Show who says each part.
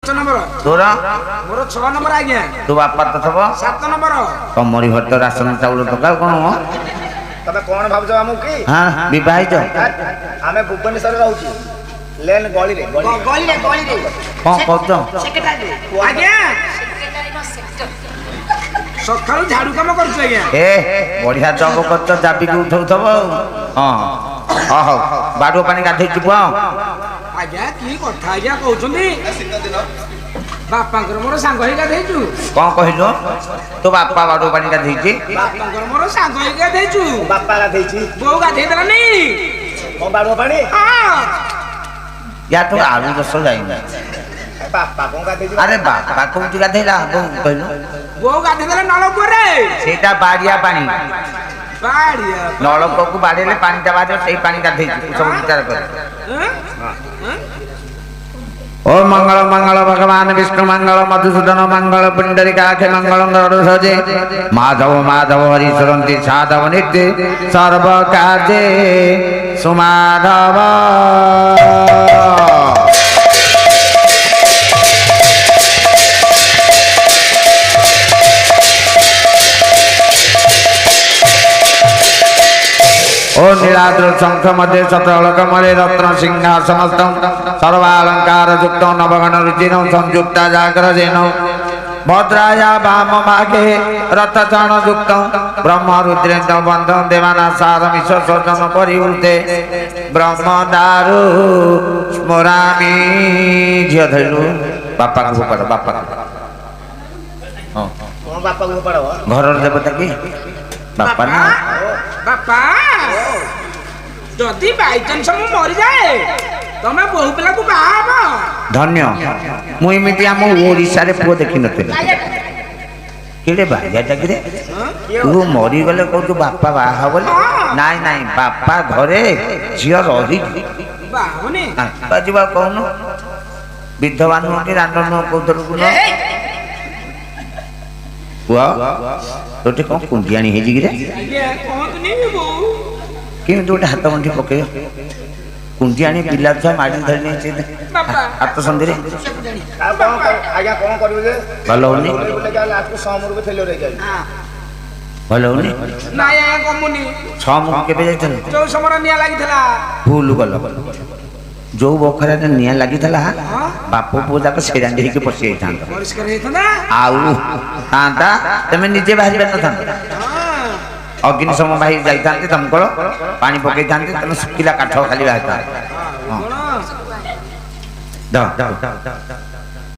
Speaker 1: तोरा
Speaker 2: मोर 6 नंबर आज्ञा
Speaker 1: तू बापा तो थबो
Speaker 2: 7 नंबर
Speaker 1: तमरी घर तो राशन चाउल तो का कोन हो
Speaker 3: तबे कोन भाबजो हमु की
Speaker 1: हां विवाहित
Speaker 3: हमें भुवनेश्वर रहउची लेन गली रे
Speaker 2: गली रे
Speaker 1: कोन कहतो
Speaker 2: सेक्रेटरी आज्ञा सखालु झाड़ू काम करछु आज्ञा
Speaker 1: ए बढ़िया जब करतो जाबी के उठौ थबो हां हो बाडो पानी गाधै जिबो
Speaker 2: आज्ञा की कथा आज्ञा कहउछुनी बापांकर मोर सांग होई गाधैछु
Speaker 1: कोन कहिलो तो बापा बाडो पानी गाधै छी
Speaker 2: बापांकर मोर सांग होई गाधैछु
Speaker 3: बापा गाधैछि
Speaker 2: बो गाधै देलानी
Speaker 3: को बाडो पानी
Speaker 2: हां
Speaker 1: या तो आलू रस जाइना
Speaker 3: बापा को गाधैछि
Speaker 1: अरे बापा को गाधैला को कहिलो
Speaker 2: बो गाधै देला नलको रे
Speaker 1: सेटा बाड़िया पानी
Speaker 2: बाड़िया
Speaker 1: नलको को बाड़ेले पानीटा बाजो सेई पानी गाधै छी सब विचार कर ओम मंगल मंगल भगवान विष्णु मंगल मधुसूदन मंगल पुंडरीकाक्ष मंगल गरुड़ध्वजे माधव माधव हरि सुरंति साधव नित्य सर्व कार्ये सुमाधव ओ नीलाद्र शंख मध्य शतलक मले रत्न सिंहासनस्थं सर्वालंकार युक्त नवगण रुचिरं संयुक्ता जागरजेन भद्राया वाम भागे रथचरण युक्त ब्रह्म रुद्रेन्द्र बंधन देवानासार विश्वसर्जन परिवृते ब्रह्म दारु स्मरामि झियो धरिलु बापा को पड़ बापा
Speaker 3: कोन बापा को पड़ो
Speaker 1: घर देवता की बापा ना
Speaker 2: बापा जदि बाई चांस मु मरि जाए तमे बहु पिला को बाबा
Speaker 1: धन्य मु इमिति हम ओडिसा रे पुओ देखि नथिले केडे बाया जागिरे तू मरि गले को तू बापा बा हबले नाइ नाइ बापा घरे झियो रही
Speaker 2: बाहुनी
Speaker 1: बाजीबा कहनु विधवा नु के रांडन को दरु न बुआ तोटे को कुंडियाणी हे जिगिरे
Speaker 2: ये कोतनी बो
Speaker 1: कि तोटे हाथ मंडी पके कुंडियाणी पिला छ माडी धरने छै
Speaker 2: बापा
Speaker 1: हाथ संदिरे
Speaker 3: आज्ञा कोन करबे जे
Speaker 1: भलो होनी
Speaker 3: लास्ट को 100 रुपए फेलो रह जाई
Speaker 1: भलो होनी
Speaker 2: नाय कमुनी
Speaker 1: 6 मुख केबे जाइथन
Speaker 2: जो समर निया लागिथला
Speaker 1: भूल गलो जो बखरा ने निया लागिथला बापू पूजा को सेरांडी के पसी आइथान
Speaker 2: परिष्कार हेतना
Speaker 1: आउ तांता तमे निजे बाहरी बेन था अग्नि सम भाई जाइथांते दमकल पानी पकैथांते तमे सुकिला काठ खाली बाहता हां द